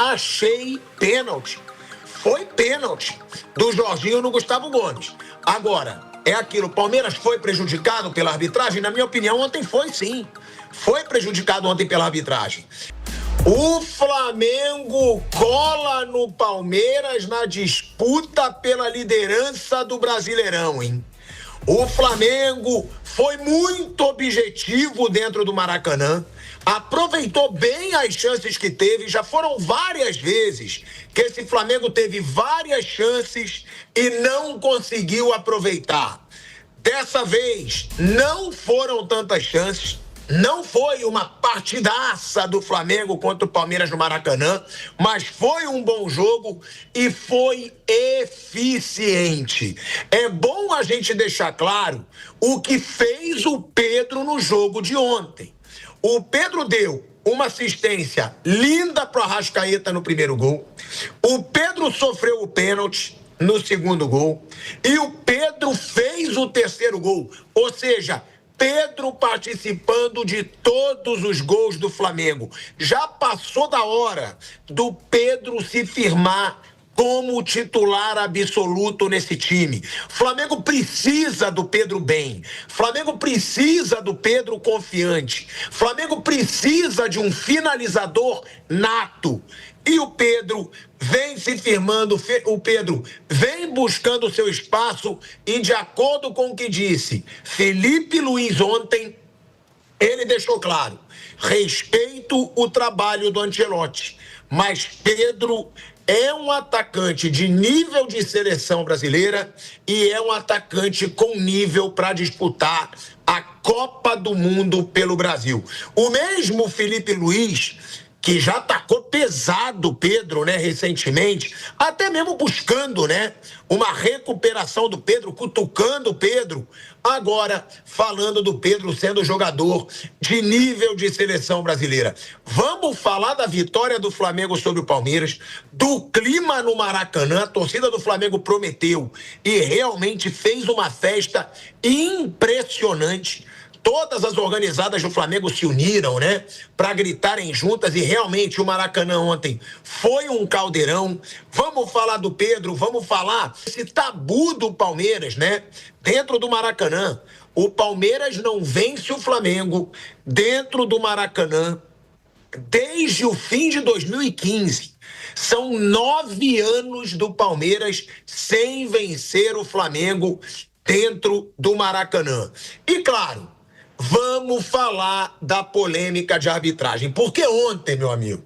achei pênalti. Foi pênalti do Jorginho no Gustavo Gomes. Agora, é aquilo, o Palmeiras foi prejudicado pela arbitragem? Na minha opinião, ontem foi sim. Foi prejudicado ontem pela arbitragem. O Flamengo cola no Palmeiras na disputa pela liderança do Brasileirão, hein? O Flamengo foi muito objetivo dentro do Maracanã, aproveitou bem as chances que teve, já foram várias vezes que esse Flamengo teve várias chances e não conseguiu aproveitar. Dessa vez, não foram tantas chances. Não foi uma partidaça do Flamengo contra o Palmeiras no Maracanã, mas foi um bom jogo e foi eficiente. É bom a gente deixar claro o que fez o Pedro no jogo de ontem. O Pedro deu uma assistência linda para o Arrascaeta no primeiro gol. O Pedro sofreu o pênalti no segundo gol. E o Pedro fez o terceiro gol. Ou seja, Pedro participando de todos os gols do Flamengo. Já passou da hora do Pedro se firmar como titular absoluto nesse time. Flamengo precisa do Pedro bem. Flamengo precisa do Pedro confiante. Flamengo precisa de um finalizador nato. E o Pedro vem se firmando, o Pedro vem buscando o seu espaço e, de acordo com o que disse Felipe Luiz ontem, ele deixou claro: respeito o trabalho do Ancelotti, mas Pedro é um atacante de nível de seleção brasileira e é um atacante com nível para disputar a Copa do Mundo pelo Brasil. O mesmo Felipe Luiz, que já atacou pesado o Pedro, né, recentemente, até mesmo buscando, né, uma recuperação do Pedro, cutucando o Pedro, agora falando do Pedro sendo jogador de nível de seleção brasileira. Vamos falar da vitória do Flamengo sobre o Palmeiras, do clima no Maracanã. A torcida do Flamengo prometeu e realmente fez uma festa impressionante. Todas as organizadas do Flamengo se uniram, né, para gritarem juntas, e realmente o Maracanã ontem foi um caldeirão. Vamos falar do Pedro, vamos falar esse tabu do Palmeiras, né, dentro do Maracanã. O Palmeiras não vence o Flamengo dentro do Maracanã desde o fim de 2015. São 9 anos do Palmeiras sem vencer o Flamengo dentro do Maracanã. E claro, vamos falar da polêmica de arbitragem, porque ontem, meu amigo,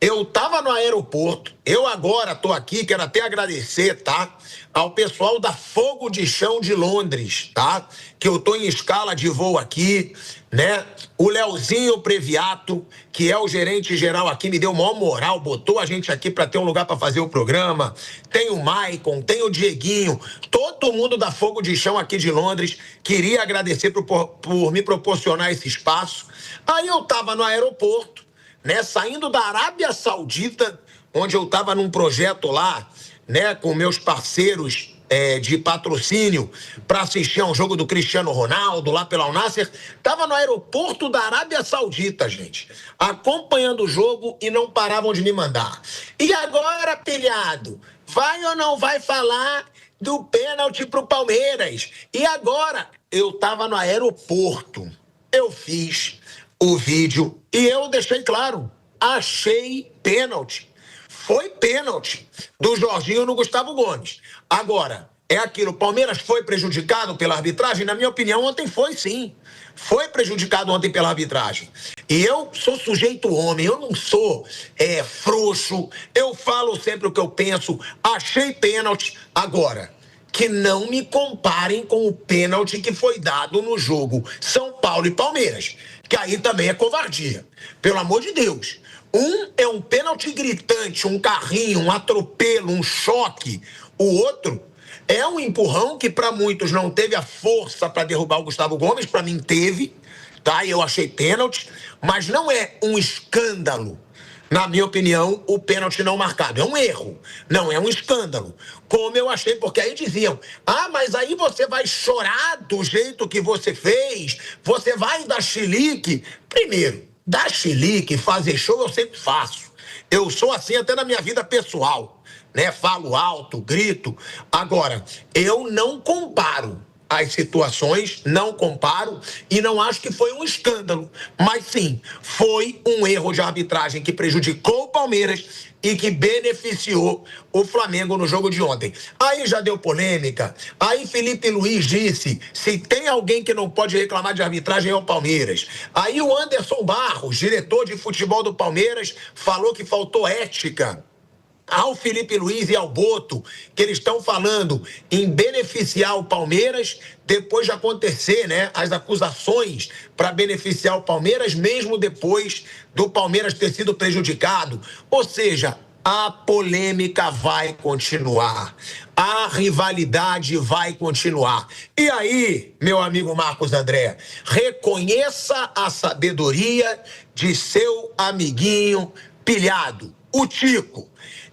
eu estava no aeroporto, eu agora estou aqui, quero até agradecer, tá, ao pessoal da Fogo de Chão de Londres, tá, que eu estou em escala de voo aqui, né, o Leozinho Previato, que é o gerente geral aqui, me deu maior moral, botou a gente aqui para ter um lugar para fazer o programa. Tem o Maicon, tem o Dieguinho, todo mundo da Fogo de Chão aqui de Londres. Queria agradecer por me proporcionar esse espaço. Aí eu estava no aeroporto, né, saindo da Arábia Saudita, onde eu estava num projeto lá, né, com meus parceiros de patrocínio para assistir a um jogo do Cristiano Ronaldo lá pela Al Nassr. Tava no aeroporto da Arábia Saudita, gente, acompanhando o jogo, e não paravam de me mandar. E agora, pilhado, vai ou não vai falar do pênalti pro Palmeiras? E agora? Eu tava no aeroporto, eu fiz o vídeo e eu deixei claro: achei pênalti. Foi pênalti do Jorginho no Gustavo Gomes. Agora, é aquilo, o Palmeiras foi prejudicado pela arbitragem? Na minha opinião, ontem foi sim. Foi prejudicado ontem pela arbitragem. E eu sou sujeito homem, eu não sou frouxo, eu falo sempre o que eu penso. Achei pênalti. Agora, que não me comparem com o pênalti que foi dado no jogo São Paulo e Palmeiras, que aí também é covardia. Pelo amor de Deus. Um é um pênalti gritante, um carrinho, um atropelo, um choque. O outro é um empurrão que para muitos não teve a força para derrubar o Gustavo Gomes, para mim teve, tá? Eu achei pênalti, mas não é um escândalo. Na minha opinião, o pênalti não marcado é um erro, não é um escândalo. Como eu achei, porque aí diziam: ah, mas aí você vai chorar do jeito que você fez, você vai dar chilique. Primeiro, dar chilique, fazer show eu sempre faço. Eu sou assim até na minha vida pessoal, né? Falo alto, grito. Agora, eu não comparo as situações, não comparo e não acho que foi um escândalo, mas sim, foi um erro de arbitragem que prejudicou o Palmeiras e que beneficiou o Flamengo no jogo de ontem. Aí já deu polêmica, aí Felipe Luiz disse, se tem alguém que não pode reclamar de arbitragem é o Palmeiras. Aí o Anderson Barros, diretor de futebol do Palmeiras, falou que faltou ética ao Felipe Luiz e ao Boto, que eles estão falando em beneficiar o Palmeiras depois de acontecer, né, as acusações para beneficiar o Palmeiras, mesmo depois do Palmeiras ter sido prejudicado. Ou seja, a polêmica vai continuar, a rivalidade vai continuar. E aí, meu amigo Marcos André, reconheça a sabedoria de seu amiguinho pilhado, o Tico.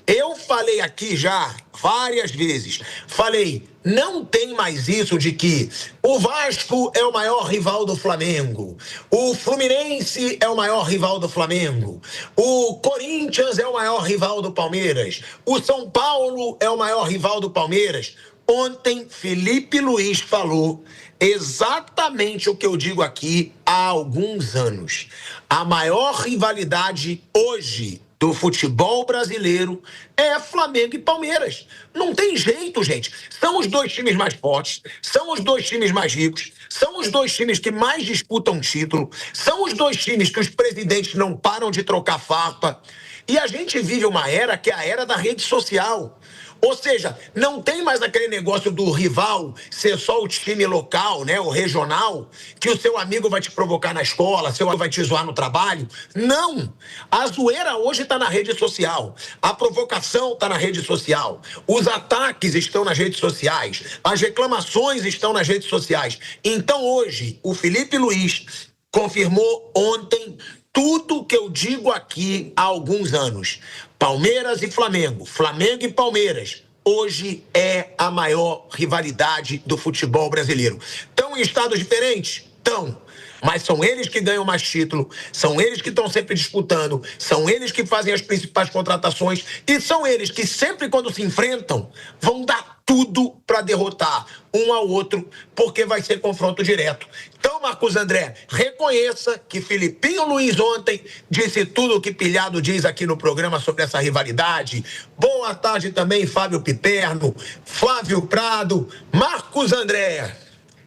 Eu falei aqui já várias vezes, falei, não tem mais isso de que o Vasco é o maior rival do Flamengo, o Fluminense é o maior rival do Flamengo, o Corinthians é o maior rival do Palmeiras, o São Paulo é o maior rival do Palmeiras. Ontem, Felipe Luiz falou exatamente o que eu digo aqui há alguns anos. A maior rivalidade hoje do futebol brasileiro é Flamengo e Palmeiras. Não tem jeito, gente. São os dois times mais fortes, são os dois times mais ricos, são os dois times que mais disputam título, são os dois times que os presidentes não param de trocar farpa. E a gente vive uma era que é a era da rede social. Ou seja, não tem mais aquele negócio do rival ser só o time local, né, o regional, que o seu amigo vai te provocar na escola, seu amigo vai te zoar no trabalho. Não! A zoeira hoje está na rede social, a provocação está na rede social, os ataques estão nas redes sociais, as reclamações estão nas redes sociais. Então hoje, o Felipe Luiz confirmou ontem tudo que eu digo aqui há alguns anos. Palmeiras e Flamengo, Flamengo e Palmeiras, hoje é a maior rivalidade do futebol brasileiro. Estão em estados diferentes? Estão. Mas são eles que ganham mais título, são eles que estão sempre disputando, são eles que fazem as principais contratações e são eles que sempre quando se enfrentam vão dar tudo para derrotar um ao outro, porque vai ser confronto direto. Então, Marcos André, reconheça que Filipinho Luiz ontem disse tudo o que Pilhado diz aqui no programa sobre essa rivalidade. Boa tarde também, Fábio Piperno, Flávio Prado, Marcos André.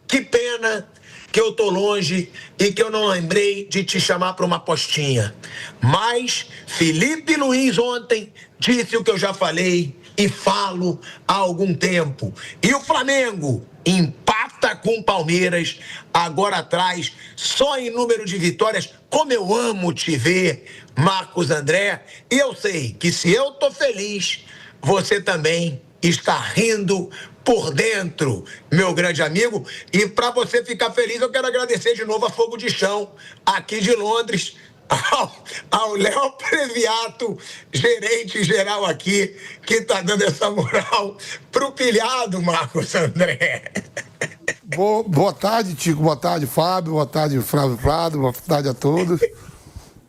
Que pena que eu tô longe e que eu não lembrei de te chamar para uma apostinha. Mas Felipe Luiz ontem disse o que eu já falei e falo há algum tempo. E o Flamengo empata com o Palmeiras, agora atrás, só em número de vitórias. Como eu amo te ver, Marcos André. E eu sei que se eu tô feliz, você também está rindo por dentro, meu grande amigo. E para você ficar feliz, eu quero agradecer de novo a Fogo de Chão, aqui de Londres, ao Léo Previato, gerente geral aqui, que tá dando essa moral pro Pilhado, Marcos André. Boa tarde, Tico. Boa tarde, Fábio. Boa tarde, Flávio Prado. Boa tarde a todos.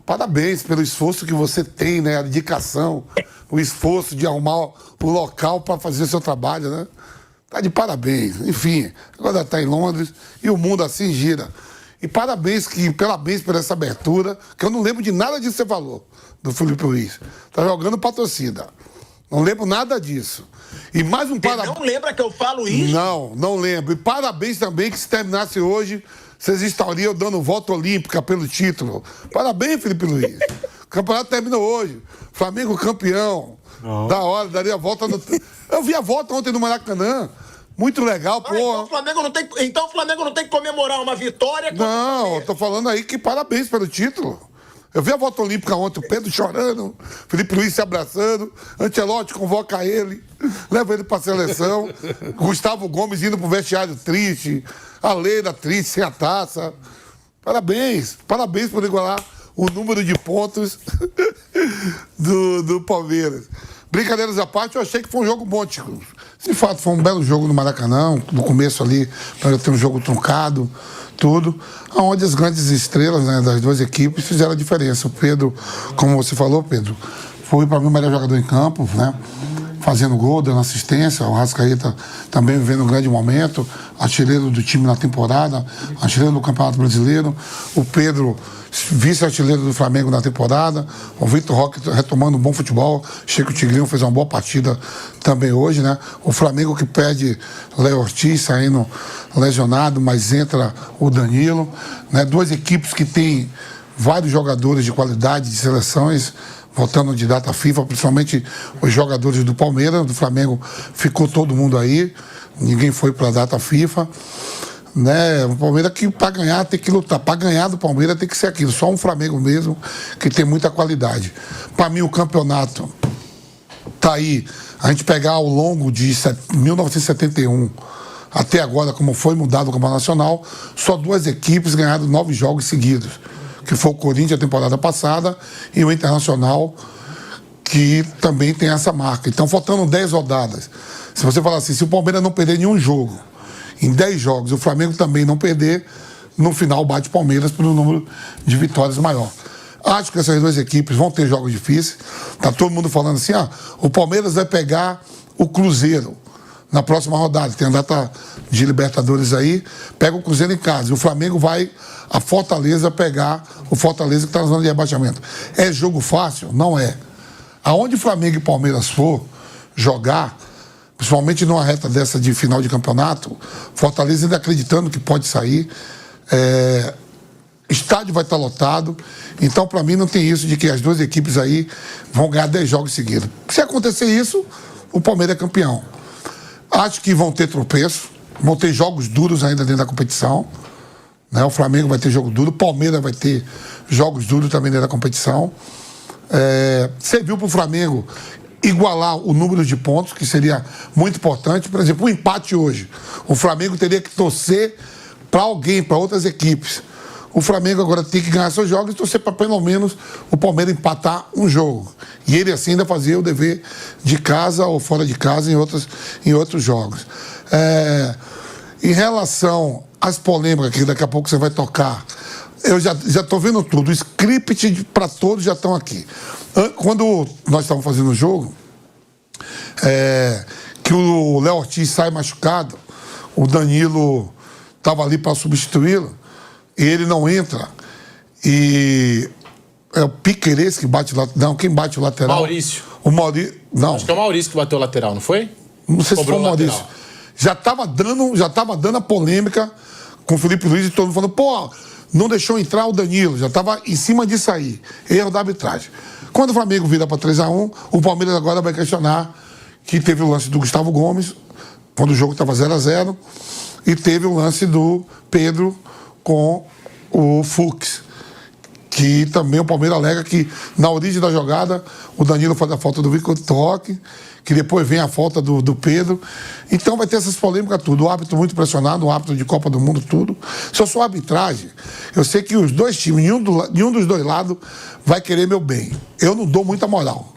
Parabéns pelo esforço que você tem, né? A dedicação, o esforço de arrumar o local para fazer o seu trabalho, né? Tá de parabéns. Enfim, agora tá em Londres e o mundo assim gira. E parabéns por essa abertura, que eu não lembro de nada disso que você falou, do Felipe Luiz. Tá jogando pra torcida. Não lembro nada disso. E mais um parabéns. Você não lembra que eu falo isso? Não lembro. E parabéns também que se terminasse hoje, vocês estariam dando volta olímpica pelo título. Parabéns, Felipe Luiz. O campeonato terminou hoje. Flamengo campeão. Não. Da hora, daria a volta no... Eu vi a volta ontem no Maracanã. Muito legal, pô. Então o Flamengo não tem que comemorar uma vitória. Não, eu tô falando aí que parabéns pelo título. Eu vi a volta olímpica ontem, o Pedro chorando, Felipe Luiz se abraçando, Ancelotti convoca ele, leva ele pra seleção, Gustavo Gomes indo pro vestiário triste, a Leila triste, sem a taça. Parabéns por igualar o número de pontos do Palmeiras. Brincadeiras à parte, eu achei que foi um jogo bom, Tico. De fato, foi um belo jogo no Maracanã, no começo ali, para ter um jogo truncado, tudo, onde as grandes estrelas, né, das duas equipes fizeram a diferença. O Pedro, como você falou, Pedro, foi para mim o melhor jogador em campo, né? Fazendo gol, dando assistência. O Arrascaeta também vivendo um grande momento, artilheiro do time na temporada, artilheiro do Campeonato Brasileiro. O Pedro, vice-artilheiro do Flamengo na temporada. O Vitor Roque retomando um bom futebol. Chico Tigrinho fez uma boa partida também hoje, né? O Flamengo que perde Léo Ortiz saindo lesionado, mas entra o Danilo, né? Duas equipes que têm vários jogadores de qualidade, de seleções, voltando de data FIFA, principalmente os jogadores do Palmeiras. Do Flamengo ficou todo mundo aí, ninguém foi para a data FIFA, né? O Palmeiras que para ganhar tem que lutar, para ganhar do Palmeiras tem que ser aquilo, só um Flamengo mesmo que tem muita qualidade. Para mim o campeonato tá aí, a gente pegar ao longo de 1971 até agora, como foi mudado o Campeonato Nacional, só duas equipes ganharam 9 jogos seguidos, que foi o Corinthians a temporada passada e o Internacional, que também tem essa marca. Então, faltando 10 rodadas. Se você falar assim, se o Palmeiras não perder nenhum jogo, em 10 jogos, o Flamengo também não perder, no final bate o Palmeiras por um número de vitórias maior. Acho que essas duas equipes vão ter jogos difíceis. Tá todo mundo falando assim, o Palmeiras vai pegar o Cruzeiro na próxima rodada. Tem a data de Libertadores aí, pega o Cruzeiro em casa. E o Flamengo vai a Fortaleza pegar o Fortaleza que está na zona de rebaixamento. É jogo fácil? Não é. Aonde Flamengo e Palmeiras for jogar, principalmente numa reta dessa de final de campeonato, Fortaleza ainda acreditando que pode sair, estádio vai estar lotado. Então, para mim, não tem isso de que as duas equipes aí vão ganhar 10 jogos seguidos. Se acontecer isso, o Palmeiras é campeão. Acho que vão ter tropeço, vão ter jogos duros ainda dentro da competição, né? O Flamengo vai ter jogo duro, o Palmeiras vai ter jogos duros também dentro da competição. Serviu para o Flamengo igualar o número de pontos, que seria muito importante. Por exemplo, um empate hoje. O Flamengo teria que torcer para alguém, para outras equipes. O Flamengo agora tem que ganhar seus jogos e torcer para pelo menos o Palmeiras empatar um jogo. E ele assim ainda fazia o dever de casa ou fora de casa em outros jogos. Em relação às polêmicas que daqui a pouco você vai tocar, eu já estou vendo tudo. O script para todos já estão aqui. Quando nós estávamos fazendo o jogo, que o Léo Ortiz sai machucado, o Danilo estava ali para substituí-lo, e ele não entra, e é o Piquerez que bate lá. Não, quem bate o lateral? Maurício. O Maurício. Não. Acho que é o Maurício que bateu o lateral, não foi? Não sei se Cobrou foi o Maurício. Já estava dando a polêmica com o Felipe Luiz e todo mundo falando, pô, não deixou entrar o Danilo, já estava em cima de sair. Erro da arbitragem. Quando o Flamengo vira para 3-1, o Palmeiras agora vai questionar que teve o lance do Gustavo Gomes, quando o jogo estava 0-0, e teve o lance do Pedro com o Fux, que também o Palmeiras alega que na origem da jogada o Danilo faz a falta do Vitor Roque, que depois vem a falta do Pedro. Então vai ter essas polêmicas tudo. O árbitro muito pressionado, o árbitro de Copa do Mundo, tudo. Se eu sou arbitragem, eu sei que os dois times, nenhum dos dois lados vai querer meu bem. Eu não dou muita moral.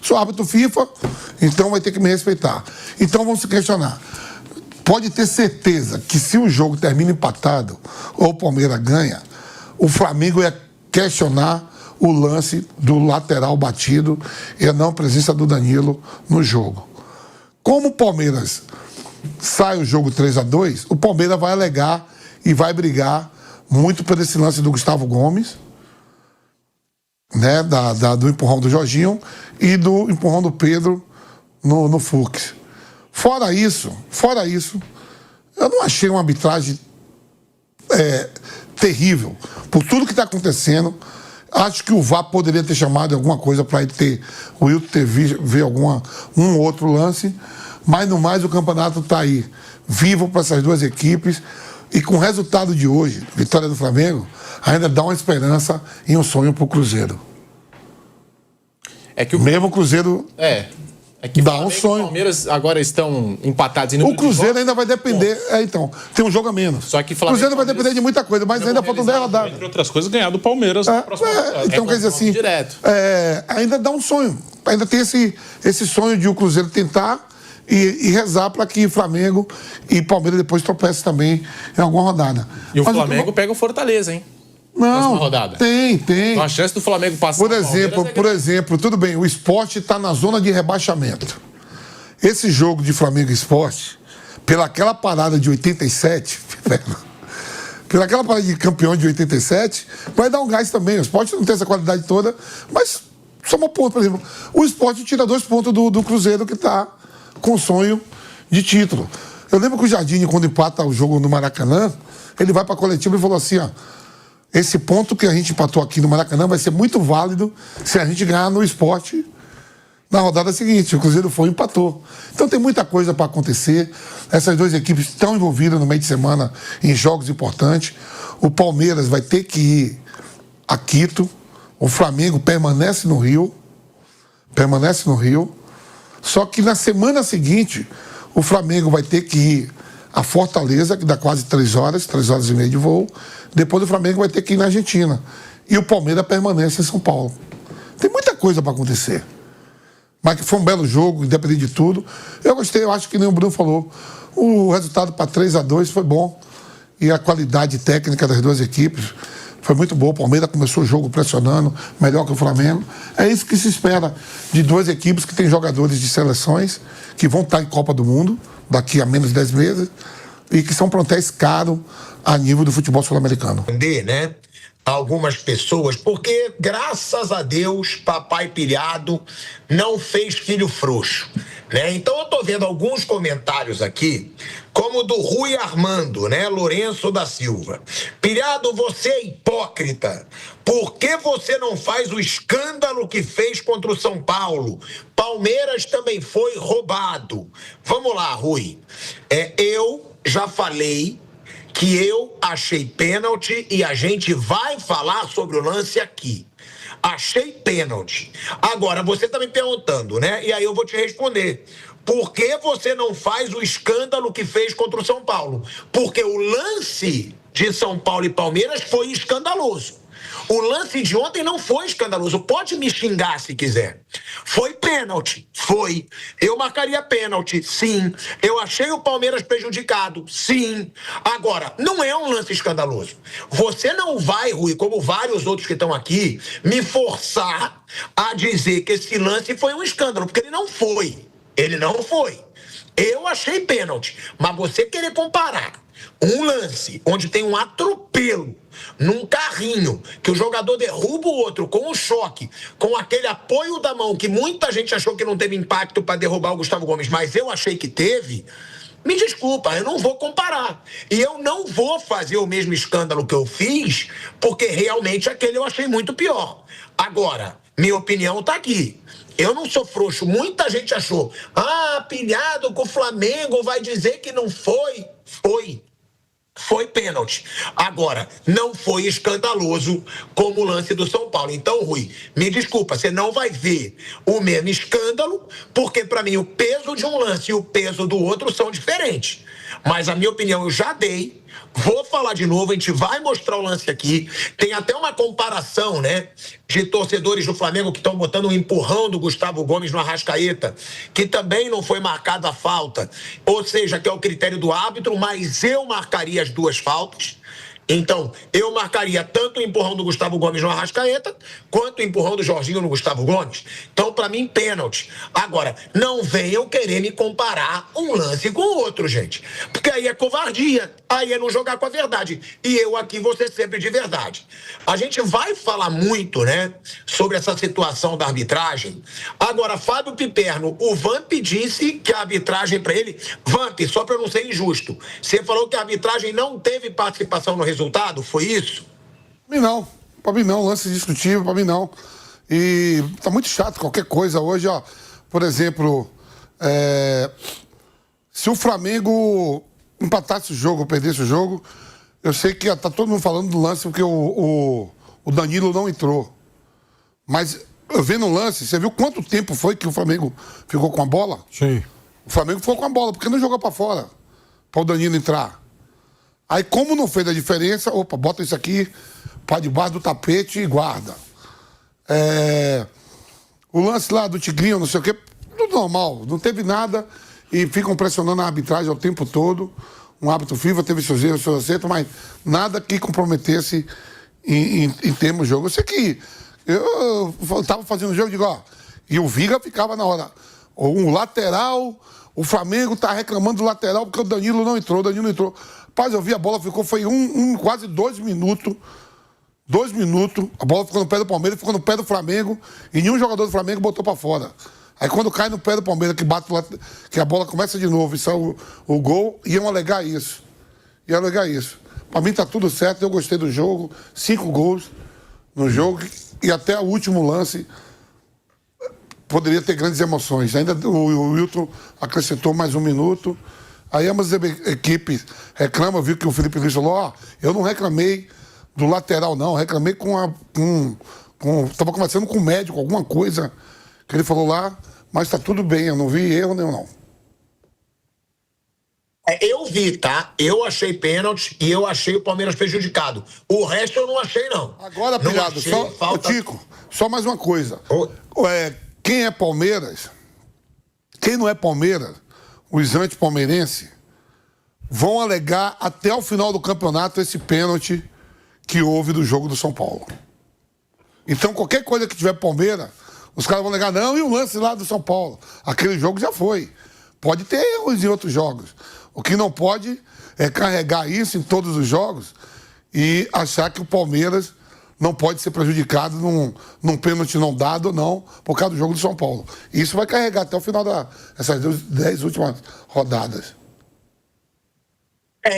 Sou árbitro FIFA, então vai ter que me respeitar. Então vamos se questionar. Pode ter certeza que se o jogo termina empatado ou o Palmeiras ganha, o Flamengo ia questionar o lance do lateral batido e a não presença do Danilo no jogo. Como o Palmeiras sai o jogo 3-2, o Palmeiras vai alegar e vai brigar muito por esse lance do Gustavo Gomes, né, do empurrão do Jorginho e do empurrão do Pedro no Fux. Fora isso, eu não achei uma arbitragem terrível. Por tudo que está acontecendo, acho que o VAR poderia ter chamado alguma coisa para o Wilton ter ver um outro lance, mas no mais o campeonato está aí, vivo para essas duas equipes, e com o resultado de hoje, vitória do Flamengo, ainda dá uma esperança e um sonho para o Cruzeiro. Mesmo o Cruzeiro... É que dá um sonho. E o Palmeiras agora estão empatados. O Cruzeiro ainda vai depender. Então, tem um jogo a menos. Só que o Cruzeiro vai depender de muita coisa, mas ainda faltam 10 rodadas. Entre outras coisas, ganhar do Palmeiras na próxima rodada. Então, quer dizer assim, direto. Ainda dá um sonho. Ainda tem esse sonho de o Cruzeiro tentar e rezar para que Flamengo e Palmeiras depois tropecem também em alguma rodada. E o Flamengo pega o Fortaleza, hein? Próxima rodada. Tem. Então, a chance do Flamengo passar Por exemplo, tudo bem, o Sport está na zona de rebaixamento. Esse jogo de Flamengo e Sport, pelaquela parada de 87, pelaquela parada de campeão de 87, vai dar um gás também. O Sport não tem essa qualidade toda, mas soma ponto, por exemplo. O Sport tira 2 pontos do Cruzeiro, que está com sonho de título. Eu lembro que o Jardim, quando empata o jogo no Maracanã, ele vai para a coletiva e falou assim, ó, esse ponto que a gente empatou aqui no Maracanã vai ser muito válido se a gente ganhar no Sport na rodada seguinte. O Cruzeiro foi e empatou. Então tem muita coisa para acontecer. Essas duas equipes estão envolvidas no meio de semana em jogos importantes. O Palmeiras vai ter que ir a Quito. O Flamengo permanece no Rio. Só que na semana seguinte, o Flamengo vai ter que ir a Fortaleza, que dá quase 3 horas e meia de voo. Depois o Flamengo vai ter que ir na Argentina. E o Palmeiras permanece em São Paulo. Tem muita coisa para acontecer. Mas que foi um belo jogo, independente de tudo. Eu gostei, eu acho que nem o Bruno falou. O resultado para 3-2 foi bom. E a qualidade técnica das duas equipes foi muito boa. O Palmeiras começou o jogo pressionando, melhor que o Flamengo. É isso que se espera de duas equipes que têm jogadores de seleções, que vão estar em Copa do Mundo daqui a menos de 10 meses, e que são plantéis caros a nível do futebol sul-americano. Né? Algumas pessoas, porque graças a Deus, papai pilhado não fez filho frouxo, né? Então eu tô vendo alguns comentários aqui, como o do Rui Armando, né? Lourenço da Silva. Pilhado, você é hipócrita. Por que você não faz o escândalo que fez contra o São Paulo? Palmeiras também foi roubado. Vamos lá, Rui. Eu já falei que eu achei pênalti e a gente vai falar sobre o lance aqui. Achei pênalti. Agora, você tá me perguntando, né? E aí eu vou te responder. Por que você não faz o escândalo que fez contra o São Paulo? Porque o lance de São Paulo e Palmeiras foi escandaloso. O lance de ontem não foi escandaloso. Pode me xingar se quiser. Foi pênalti. Foi. Eu marcaria pênalti. Sim. Eu achei o Palmeiras prejudicado. Sim. Agora, não é um lance escandaloso. Você não vai, Rui, como vários outros que estão aqui, me forçar a dizer que esse lance foi um escândalo, porque ele não foi. Ele não foi. Eu achei pênalti. Mas você querer comparar um lance onde tem um atropelo num carrinho, que o jogador derruba o outro com um choque, com aquele apoio da mão, que muita gente achou que não teve impacto para derrubar o Gustavo Gomes, mas eu achei que teve. Me desculpa, eu não vou comparar. E eu não vou fazer o mesmo escândalo que eu fiz, porque realmente aquele eu achei muito pior. Agora, minha opinião tá aqui. Eu não sou frouxo. Muita gente achou, pilhado com o Flamengo vai dizer que não foi. Foi pênalti. Agora, não foi escandaloso como o lance do São Paulo. Então, Rui, me desculpa, você não vai ver o mesmo escândalo, porque para mim o peso de um lance e o peso do outro são diferentes. Mas a minha opinião eu já dei. Vou falar de novo, a gente vai mostrar o lance aqui. Tem até uma comparação, né, de torcedores do Flamengo que estão botando um empurrão do Gustavo Gomes no Arrascaeta, que também não foi marcada a falta. Ou seja, que é o critério do árbitro, mas eu marcaria as duas faltas. Então, eu marcaria tanto o empurrão do Gustavo Gomes no Arrascaeta, quanto o empurrão do Jorginho no Gustavo Gomes. Então, para mim, pênalti. Agora, não venham querer me comparar um lance com o outro, gente. Porque aí é covardia, aí é não jogar com a verdade. E eu aqui vou ser sempre de verdade. A gente vai falar muito, né, sobre essa situação da arbitragem. Agora, Fábio Piperno, o Vamp disse que a arbitragem para ele... Vamp, só para eu não ser injusto, você falou que a arbitragem não teve participação no resultado, foi isso? Pra mim não, lance discutível, pra mim não. E tá muito chato qualquer coisa hoje, ó. Por exemplo, se o Flamengo empatasse o jogo, perdesse o jogo, eu sei que tá todo mundo falando do lance porque o Danilo não entrou. Mas vendo o lance, você viu quanto tempo foi que o Flamengo ficou com a bola? Sim. O Flamengo ficou com a bola, porque não jogou pra fora, pra o Danilo entrar. Aí, como não fez a diferença, bota isso aqui para debaixo do tapete e guarda. O lance lá do Tigrinho, não sei o quê, tudo normal, não teve nada e ficam pressionando a arbitragem o tempo todo. Um árbitro FIFA teve seus erros, seus acertos, mas nada que comprometesse em termos de jogo. Eu sei que eu tava fazendo o jogo e digo, ó, e o Viga ficava na hora. Um lateral, o Flamengo tá reclamando do lateral porque o Danilo não entrou, Rapaz, eu vi a bola, foi quase 2 minutos. 2 minutos, a bola ficou no pé do Palmeiras, ficou no pé do Flamengo e nenhum jogador do Flamengo botou pra fora. Aí quando cai no pé do Palmeiras, que a bola começa de novo e sai o gol, iam alegar isso. Pra mim tá tudo certo, eu gostei do jogo, 5 gols no jogo e até o último lance poderia ter grandes emoções. Ainda o Wilton acrescentou mais 1 minuto. Aí ambas as equipes reclamam, viu que o Felipe Luiz falou, ó, eu não reclamei do lateral não, reclamei tava conversando com o médico, alguma coisa que ele falou lá, mas tá tudo bem, eu não vi erro nenhum não. Eu vi, tá? Eu achei pênalti e eu achei o Palmeiras prejudicado. O resto eu não achei, não. Agora, Pilhado, Tico, só mais uma coisa. Quem é Palmeiras, quem não é Palmeiras, os antipalmeirenses vão alegar até o final do campeonato esse pênalti que houve do jogo do São Paulo. Então, qualquer coisa que tiver Palmeiras, os caras vão alegar, não, e o lance lá do São Paulo? Aquele jogo já foi. Pode ter erros em outros jogos. O que não pode é carregar isso em todos os jogos e achar que o Palmeiras não pode ser prejudicado num pênalti não dado ou não, por causa do jogo do São Paulo. E isso vai carregar até o final dessas 10 últimas rodadas.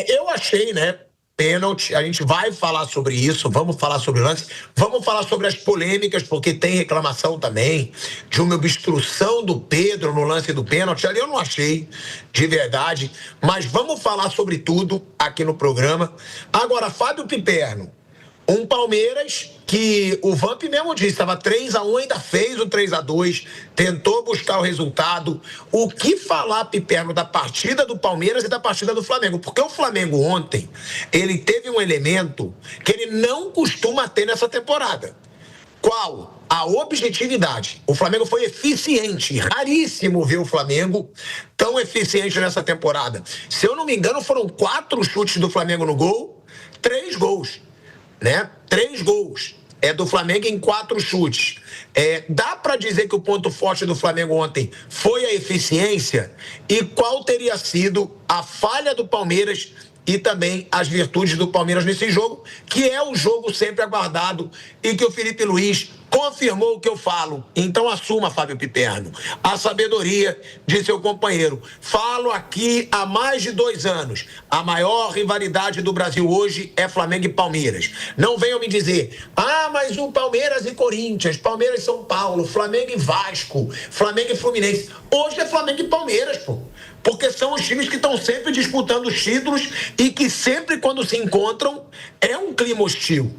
Eu achei, né? Pênalti, a gente vai falar sobre isso, vamos falar sobre o lance, vamos falar sobre as polêmicas, porque tem reclamação também de uma obstrução do Pedro no lance do pênalti, ali eu não achei, de verdade, mas vamos falar sobre tudo aqui no programa. Agora, Fábio Piperno, um Palmeiras que o Vamp mesmo disse, estava 3-1, ainda fez o 3-2, tentou buscar o resultado. O que falar, Piperno, da partida do Palmeiras e da partida do Flamengo? Porque o Flamengo ontem, ele teve um elemento que ele não costuma ter nessa temporada. Qual? A objetividade. O Flamengo foi eficiente, raríssimo ver o Flamengo tão eficiente nessa temporada. Se eu não me engano, foram 4 chutes do Flamengo no gol, 3 gols. Né? 3 gols do Flamengo em 4 chutes. Dá para dizer que o ponto forte do Flamengo ontem foi a eficiência? E qual teria sido a falha do Palmeiras e também as virtudes do Palmeiras nesse jogo, que é o jogo sempre aguardado e que o Felipe Luiz confirmou o que eu falo. Então assuma, Fábio Piperno, a sabedoria de seu companheiro. Falo aqui há mais de 2 anos. A maior rivalidade do Brasil hoje é Flamengo e Palmeiras. Não venham me dizer, mas o Palmeiras e Corinthians, Palmeiras e São Paulo, Flamengo e Vasco, Flamengo e Fluminense. Hoje é Flamengo e Palmeiras, pô. Porque são os times que estão sempre disputando os títulos e que sempre quando se encontram é um clima hostil.